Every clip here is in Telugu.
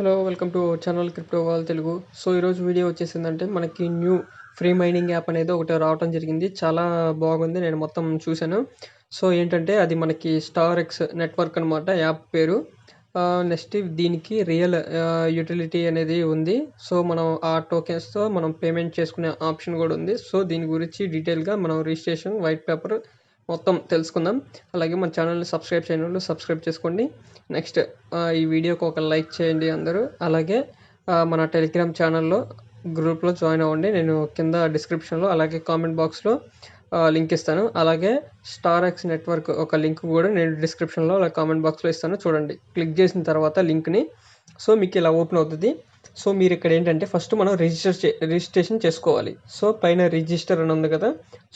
Hello welcome to channel crypto wall Telugu. So ఈరోజు వీడియో వచ్చేసిందంటే మనకి న్యూ ఫ్రీ మైనింగ్ యాప్ అనేది ఒకటి రావటం జరిగింది. చాలా బాగుంది. నేను మొత్తం చూశాను. సో ఏంటంటే అది మనకి స్టార్ ఎక్స్ నెట్వర్క్ అనమాట యాప్ పేరు. నెక్స్ట్ దీనికి రియల్ యూటిలిటీ అనేది ఉంది. సో మనం ఆ టోకెన్స్తో మనం పేమెంట్ చేసుకునే ఆప్షన్ కూడా ఉంది. సో దీని గురించి డీటెయిల్గా మనం రిజిస్ట్రేషన్ వైట్ పేపర్ మొత్తం తెలుసుకుందాం. అలాగే మన ఛానల్ని సబ్స్క్రైబ్ చేయని వాళ్ళు సబ్స్క్రైబ్ చేసుకోండి. నెక్స్ట్ ఈ వీడియోకి ఒక లైక్ చేయండి అందరూ. అలాగే మన టెలిగ్రామ్ ఛానల్లో గ్రూప్లో జాయిన్ అవ్వండి. నేను కింద డిస్క్రిప్షన్లో అలాగే కామెంట్ బాక్స్లో లింక్ ఇస్తాను. అలాగే స్టార్ ఎక్స్ నెట్వర్క్ ఒక లింక్ కూడా నేను డిస్క్రిప్షన్లో అలాగే కామెంట్ బాక్స్లో ఇస్తాను. చూడండి, క్లిక్ చేసిన తర్వాత లింక్ని సో మీకు ఇలా ఓపెన్ అవుతుంది. సో మీరు ఇక్కడ ఏంటంటే ఫస్ట్ మనం రిజిస్ట్రేషన్ చేసుకోవాలి. సో పైన రిజిస్టర్ అని ఉంది కదా,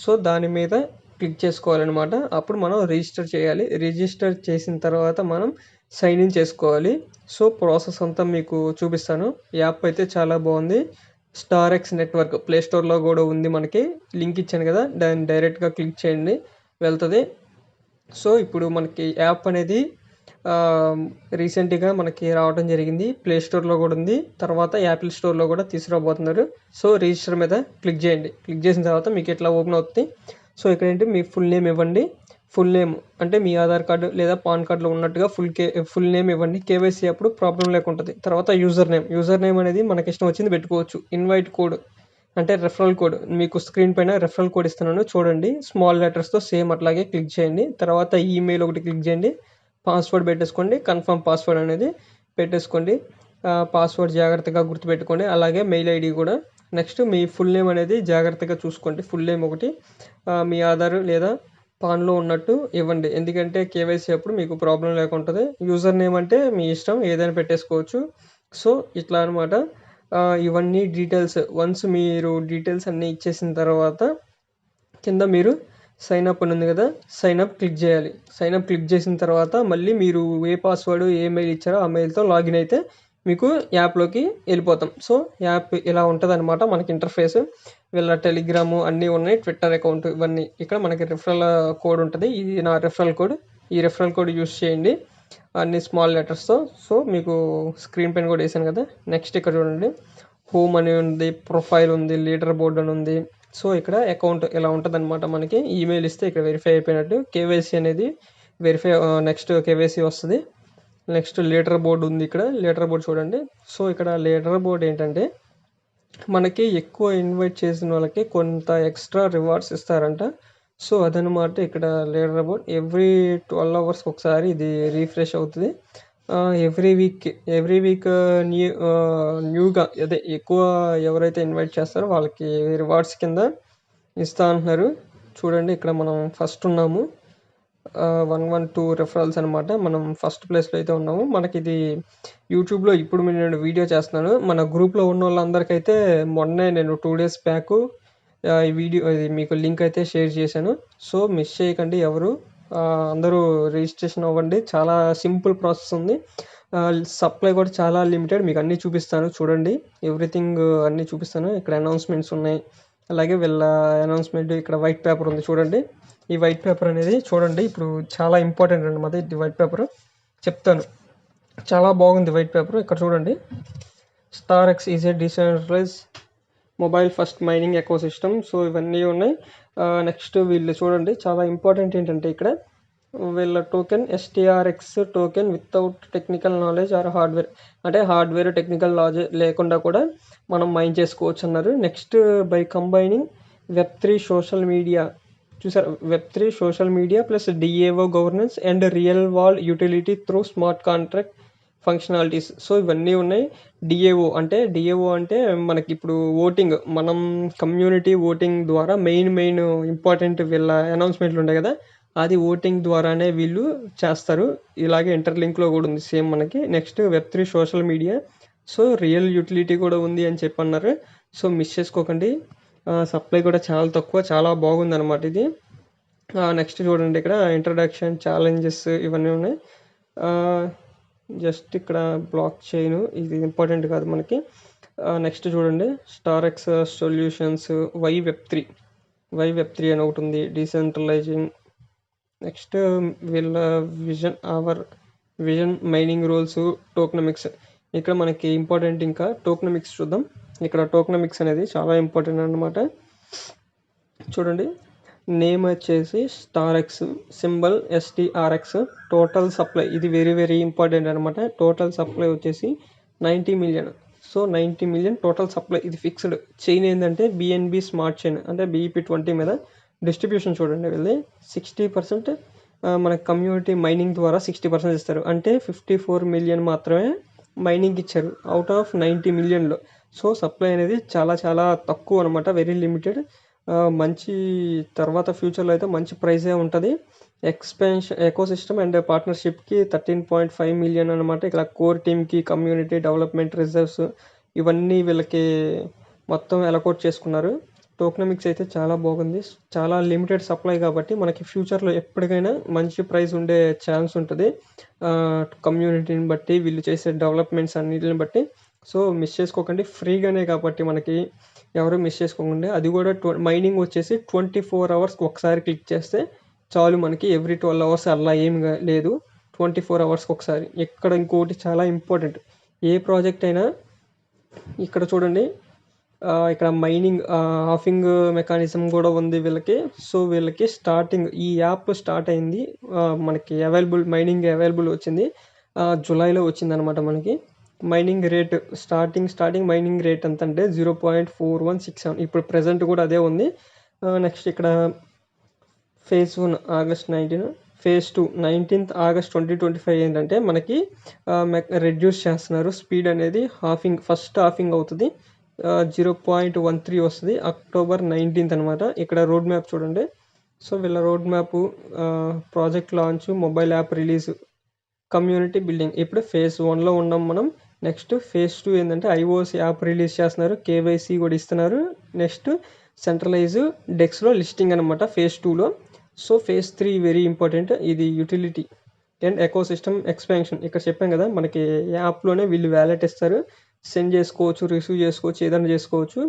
సో దాని మీద క్లిక్ చేసుకోవాలన్నమాట. అప్పుడు మనం రిజిస్టర్ చేయాలి. రిజిస్టర్ చేసిన తర్వాత మనం సైన్ ఇన్ చేసుకోవాలి. సో ప్రాసెస్ అంతా మీకు చూపిస్తాను. యాప్ అయితే చాలా బాగుంది. స్టార్ ఎక్స్ నెట్వర్క్ ప్లే స్టోర్లో కూడా ఉంది. మనకి లింక్ ఇచ్చాను కదా, దాన్ని డైరెక్ట్గా క్లిక్ చేయండి, వెళ్తుంది. సో ఇప్పుడు మనకి యాప్ అనేది రీసెంట్గా మనకి రావడం జరిగింది. ప్లే స్టోర్లో కూడా ఉంది, తర్వాత యాపిల్ స్టోర్లో కూడా తీసుకురాబోతున్నారు. సో రిజిస్టర్ మీద క్లిక్ చేయండి. క్లిక్ చేసిన తర్వాత మీకు ఇట్లా ఓపెన్ అవుతుంది. సో ఇక్కడ ఏంటి, మీ ఫుల్ నేమ్ ఇవ్వండి. ఫుల్ నేమ్ అంటే మీ ఆధార్ కార్డు లేదా పాన్ కార్డులో ఉన్నట్టుగా ఫుల్ నేమ్ ఇవ్వండి. కేవైసీ అప్పుడు ప్రాబ్లం లేకుంటుంది. తర్వాత యూజర్ నేమ్ అనేది మనకి ఇష్టం వచ్చింది పెట్టుకోవచ్చు. ఇన్వైట్ కోడ్ అంటే రెఫరల్ కోడ్, మీకు స్క్రీన్ పైన రెఫరల్ కోడ్ ఇస్తున్నాను చూడండి, స్మాల్ లెటర్స్తో సేమ్ అట్లాగే క్లిక్ చేయండి. తర్వాత ఈమెయిల్ ఒకటి క్లిక్ చేయండి. పాస్వర్డ్ పెట్టేసుకోండి. కన్ఫర్మ్ పాస్వర్డ్ అనేది పెట్టేసుకోండి. పాస్వర్డ్ జాగ్రత్తగా గుర్తుపెట్టుకోండి. అలాగే మెయిల్ ఐడి కూడా. నెక్స్ట్ మీ ఫుల్ నేమ్ అనేది జాగ్రత్తగా చూసుకోండి. ఫుల్ నేమ్ ఒకటి మీ ఆధార్ లేదా పాన్లో ఉన్నట్టు ఇవ్వండి. ఎందుకంటే కేవైసీ అప్పుడు మీకు ప్రాబ్లం లేకుంటుంది. యూజర్ నేమ్ అంటే మీ ఇష్టం, ఏదైనా పెట్టేసుకోవచ్చు. సో ఇట్లా అనమాట. ఇవన్నీ డీటెయిల్స్ వన్స్ మీరు డీటెయిల్స్ అన్నీ ఇచ్చేసిన తర్వాత కింద మీరు సైన్ అప్ అని ఉంది కదా, సైన్ అప్ క్లిక్ చేయాలి. సైన్ అప్ క్లిక్ చేసిన తర్వాత మళ్ళీ మీరు ఏ పాస్వర్డ్ ఏ మెయిల్ ఇచ్చారో ఆ మెయిల్తో లాగిన్ అయితే మీకు యాప్లోకి వెళ్ళిపోతాం. సో యాప్ ఇలా ఉంటుంది అనమాట మనకి ఇంటర్ఫేస్. వీళ్ళ టెలిగ్రాము అన్నీ ఉన్నాయి, ట్విట్టర్ అకౌంట్ ఇవన్నీ. ఇక్కడ మనకి రిఫరల్ కోడ్ ఉంటుంది. ఇది నా రిఫరల్ కోడ్. ఈ రిఫరల్ కోడ్ యూస్ చేయండి అన్ని స్మాల్ లెటర్స్తో. సో మీకు స్క్రీన్ పైన కూడా వేసాను కదా. నెక్స్ట్ ఇక్కడ చూడండి, హోమ్ అని ఉంది, ప్రొఫైల్ ఉంది, లీడర్ బోర్డ్ అని ఉంది. సో ఇక్కడ అకౌంట్ ఇలా ఉంటుంది అనమాట. మనకి ఈమెయిల్ ఇస్తే ఇక్కడ వెరిఫై అయిపోయినట్టు. కేవైసీ అనేది వెరిఫై, నెక్స్ట్ కేవైసీ వస్తుంది. నెక్స్ట్ లీడర్ బోర్డు ఉంది. ఇక్కడ లీడర్ బోర్డు చూడండి. సో ఇక్కడ లీడర్ బోర్డు ఏంటంటే మనకి ఎక్కువ ఇన్వైట్ చేసిన వాళ్ళకి కొంత ఎక్స్ట్రా రివార్డ్స్ ఇస్తారంట. సో అదనమాట ఇక్కడ లీడర్ బోర్డ్. ఎవ్రీ 12 అవర్స్కి ఒకసారి ఇది రీఫ్రెష్ అవుతుంది. ఎవ్రీ వీక్ న్యూగా అదే ఎక్కువ ఎవరైతే ఇన్వైట్ చేస్తారో వాళ్ళకి రివార్డ్స్ కింద ఇస్తా అంటున్నారు. చూడండి ఇక్కడ మనం ఫస్ట్ ఉన్నాము. 112 రెఫరల్స్ అనమాట. మనం ఫస్ట్ ప్లేస్లో అయితే ఉన్నాము. మనకి ఇది యూట్యూబ్లో ఇప్పుడు నేను వీడియో చేస్తున్నాను. మన గ్రూప్లో ఉన్న వాళ్ళందరికైతే మొన్నే నేను 2 డేస్ బ్యాక్ ఈ వీడియో ఇది మీకు లింక్ అయితే షేర్ చేశాను. సో మిస్ చేయకండి ఎవరు. అందరూ రిజిస్ట్రేషన్ అవ్వండి. చాలా సింపుల్ ప్రాసెస్ ఉంది. సప్లై కూడా చాలా లిమిటెడ్. మీకు అన్నీ చూపిస్తాను చూడండి. ఎవ్రీథింగ్ అన్నీ చూపిస్తాను. ఇక్కడ అనౌన్స్మెంట్స్ ఉన్నాయి. అలాగే వీళ్ళ అనౌన్స్మెంట్ ఇక్కడ వైట్ పేపర్ ఉంది చూడండి. ఈ వైట్ పేపర్ అనేది చూడండి, ఇప్పుడు చాలా ఇంపార్టెంట్ అనమాట. ఇది వైట్ పేపర్ చెప్తాను, చాలా బాగుంది వైట్ పేపర్. ఇక్కడ చూడండి, star X is a decentralise mobile first mining eco system. So ఇవన్నీ ఉన్నాయి. నెక్స్ట్ వీళ్ళు చూడండి, చాలా ఇంపార్టెంట్ ఏంటంటే ఇక్కడ వీళ్ళ token STRX token without technical knowledge or hardware, అంటే హార్డ్వేర్ టెక్నికల్ నాలెడ్జ్ లేకుండా కూడా మనం మైన్ చేసుకోవచ్చు అన్నారు. నెక్స్ట్ బై కంబైనింగ్ వెబ్3 సోషల్ మీడియా, చూసారు, వెబ్3 social media plus DAO governance and real world utility through smart contract functionalities. So ఇవన్నీ ఉన్నాయి. డిఏఓ అంటే మనకి ఇప్పుడు ఓటింగ్, మనం కమ్యూనిటీ ఓటింగ్ ద్వారా మెయిన్ ఇంపార్టెంట్ వీళ్ళ అనౌన్స్మెంట్లు ఉంటాయి కదా, అది ఓటింగ్ ద్వారానే వీళ్ళు చేస్తారు. ఇలాగే ఇంటర్లింక్లో కూడా ఉంది సేమ్ మనకి. నెక్స్ట్ వెబ్3 social media, so real utility కూడా ఉంది అని చెప్పన్నారు. సో మిస్ చేసుకోకండి. సప్లై కూడా చాలా తక్కువ, చాలా బాగుంది అనమాట ఇది. నెక్స్ట్ చూడండి, ఇక్కడ ఇంట్రడక్షన్, ఛాలెంజెస్ ఇవన్నీ ఉన్నాయి. జస్ట్ ఇక్కడ బ్లాక్ చైన్ ఇది ఇంపార్టెంట్ కాదు మనకి. నెక్స్ట్ చూడండి, star X solutions, why web three అని ఒకటి ఉంది, డీసెంట్రలైజింగ్. నెక్స్ట్ వీళ్ళ విజన్ మైనింగ్ రూల్స్, టోకనమిక్స్, ఇక్కడ మనకి ఇంపార్టెంట్ ఇంకా టోకెనమిక్స్ చూద్దాం. ఇక్కడ టోకెనమిక్స్ అనేది చాలా ఇంపార్టెంట్ అన్నమాట. చూడండి, నేమ్ వచ్చేసి స్టార్ఎక్స్, సింబల్ STRX, టోటల్ సప్లై ఇది వెరీ ఇంపార్టెంట్ అనమాట. టోటల్ సప్లై వచ్చేసి 90 million. So 90 million total supply, ఇది ఫిక్స్డ్. చైన్ ఏంటంటే BNB స్మార్ట్ చైన్ అంటే BEP20 మీద. డిస్ట్రిబ్యూషన్ చూడండి, వెళ్ళి 60% మన కమ్యూనిటీ మైనింగ్ ద్వారా 60% ఇస్తారు. అంటే 54 మిలియన్ మాత్రమే మైనింగ్ ఇచ్చారు అవుట్ ఆఫ్ 90 మిలియన్లో. సో సప్లై అనేది చాలా తక్కువ అనమాట, వెరీ లిమిటెడ్. మంచి తర్వాత ఫ్యూచర్లో అయితే మంచి ప్రైజే ఉంటుంది. ఎక్స్పెన్షన్ ఎకోసిస్టమ్ అండ్ పార్ట్నర్షిప్కి 13.5 మిలియన్ అనమాట. ఇక్కడ కోర్ టీమ్కి కమ్యూనిటీ డెవలప్మెంట్ రిజర్వ్స్ ఇవన్నీ వీళ్ళకి మొత్తం అలకోట్ చేసుకున్నారు. టోకెనమిక్స్ అయితే చాలా బాగుంది, చాలా లిమిటెడ్ సప్లై కాబట్టి మనకి ఫ్యూచర్లో ఎప్పటికైనా మంచి ప్రైస్ ఉండే ఛాన్స్ ఉంటుంది కమ్యూనిటీని బట్టి, వీళ్ళు చేసే డెవలప్మెంట్స్ అన్నిటిని బట్టి. సో మిస్ చేసుకోకండి, ఫ్రీగానే కాబట్టి మనకి ఎవరు మిస్ చేసుకోకండి. అది కూడా మైనింగ్ వచ్చేసి 24 అవర్స్కి ఒకసారి క్లిక్ చేస్తే చాలు, మనకి ఎవ్రీ 12 అవర్స్ అలా ఏం లేదు, 24 అవర్స్కి ఒకసారి. ఇక్కడ ఇంకోటి చాలా ఇంపార్టెంట్, ఏ ప్రాజెక్ట్ అయినా ఇక్కడ చూడండి, ఇక్కడ మైనింగ్ హాఫింగ్ మెకానిజం కూడా ఉంది వీళ్ళకి. సో వీళ్ళకి స్టార్టింగ్ ఈ యాప్ స్టార్ట్ అయింది, మనకి మైనింగ్ అవైలబుల్ వచ్చింది జూలైలో వచ్చిందనమాట. మనకి mining rate starting mining rate ఎంత అంటే 0.4167, ఇప్పుడు ప్రజెంట్ కూడా అదే ఉంది. నెక్స్ట్ ఇక్కడ phase 1 August 19, phase 2 19th August 2025 ఏంటంటే మనకి రెడ్యూస్ చేస్తున్నారు స్పీడ్ అనేది. ఫస్ట్ హాఫింగ్ అవుతుంది, 0.13 వస్తుంది అక్టోబర్ 19th అనమాట. ఇక్కడ రోడ్ మ్యాప్ చూడండి. సో వీళ్ళ road map, project launch, mobile app release, community building. ఇప్పుడు ఫేజ్ 1లో ఉన్నాం మనం. నెక్స్ట్ ఫేజ్ 2 ఏంటంటే IOS యాప్ రిలీజ్ చేస్తున్నారు, KYC కూడా ఇస్తున్నారు. నెక్స్ట్ సెంట్రలైజ్ డెక్స్లో లిస్టింగ్ అనమాట ఫేజ్ 2లో. సో ఫేజ్ 3 వెరీ ఇంపార్టెంట్, ఇది యూటిలిటీ అండ్ ఎకోసిస్టమ్ ఎక్స్పాన్షన్. ఇక్కడ చెప్పాం కదా, మనకి యాప్లోనే వీళ్ళు వ్యాలెట్ ఇస్తారు, సెండ్ చేసుకోవచ్చు, రిసీవ్ చేసుకోవచ్చు, ఏదైనా చేసుకోవచ్చు.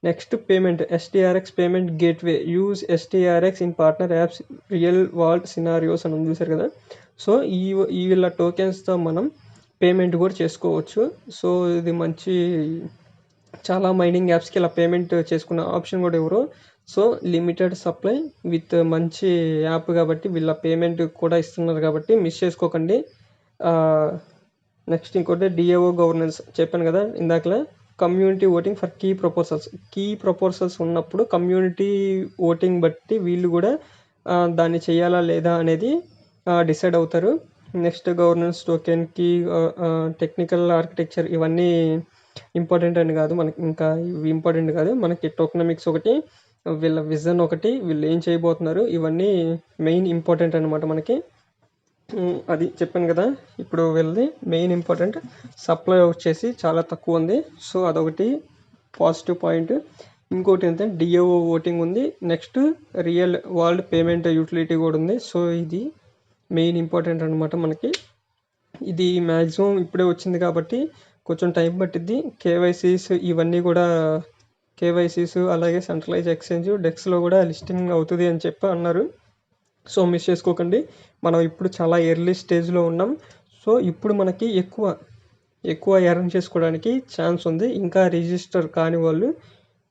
Next payment, STRX payment gateway, use STRX in partner apps, real world scenarios అని చూసారు కదా. సో ఈ వీళ్ళ టోకెన్స్తో మనం పేమెంట్ కూడా చేసుకోవచ్చు. సో ఇది మంచి, చాలా మైనింగ్ యాప్స్కి ఇలా పేమెంట్ చేసుకున్న ఆప్షన్ కూడా ఎవరు. సో లిమిటెడ్ సప్లై విత్ మంచి యాప్ కాబట్టి వీళ్ళ పేమెంట్ కూడా ఇస్తున్నారు కాబట్టి మిస్ చేసుకోకండి. నెక్స్ట్ ఇంకోటి DAO గవర్నెన్స్ చెప్పాను కదా ఇందాకలా, community voting for key proposals ఉన్నప్పుడు కమ్యూనిటీ ఓటింగ్ బట్టి వీళ్ళు కూడా దాన్ని చేయాలా లేదా అనేది డిసైడ్ అవుతారు. Next governance token, key, technical architecture ఇవన్నీ ఇంపార్టెంట్ అని కాదు మనకి, ఇంకా ఇవి ఇంపార్టెంట్ కాదు మనకి. టోకెనమిక్స్ ఒకటి, వీళ్ళ విజన్ ఒకటి, వీళ్ళు ఏం చేయబోతున్నారు, ఇవన్నీ మెయిన్ ఇంపార్టెంట్ అనమాట మనకి. అది చెప్పాను కదా. ఇప్పుడు వెళ్ళి మెయిన్ ఇంపార్టెంట్ సప్లై వచ్చేసి చాలా తక్కువ ఉంది. సో అదొకటి పాజిటివ్ పాయింట్. ఇంకోటి ఏంటంటే DAO ఓటింగ్ ఉంది. Next real world payment utility కూడా ఉంది. సో ఇది మెయిన్ ఇంపార్టెంట్ అనమాట మనకి. ఇది మ్యాక్సిమం ఇప్పుడే వచ్చింది కాబట్టి కొంచెం టైం పట్టిద్ది. KYCs ఇవన్నీ కూడా, KYCs అలాగే సెంట్రలైజ్ ఎక్స్చేంజ్ డెక్స్లో కూడా లిస్టింగ్ అవుతుంది అని చెప్పి అన్నారు. సో మిస్ చేసుకోకండి, మనం ఇప్పుడు చాలా ఎర్లీ స్టేజ్లో ఉన్నాం. సో ఇప్పుడు మనకి ఎక్కువ ఎర్న్ చేసుకోవడానికి ఛాన్స్ ఉంది. ఇంకా రిజిస్టర్ కాని వాళ్ళు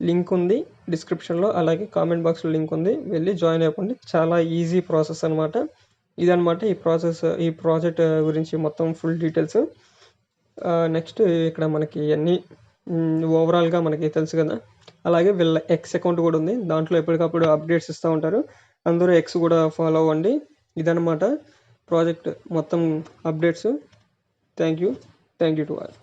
లింక్ ఉంది డిస్క్రిప్షన్లో, అలాగే కామెంట్ బాక్స్లో లింక్ ఉంది, వెళ్ళి జాయిన్ అయిపోండి. చాలా ఈజీ ప్రాసెస్ అనమాట. ఇదనమాట ఈ ప్రాజెక్ట్ గురించి మొత్తం ఫుల్ డీటెయిల్స్. నెక్స్ట్ ఇక్కడ మనకి అన్నీ ఓవరాల్గా మనకి తెలుసు కదా. అలాగే వీళ్ళ X అకౌంట్ కూడా ఉంది, దాంట్లో ఎప్పటికప్పుడు అప్డేట్స్ ఇస్తూ ఉంటారు. అందరూ X కూడా ఫాలో అవ్వండి. ఇదనమాట ప్రాజెక్ట్ మొత్తం updates. Thank you to all.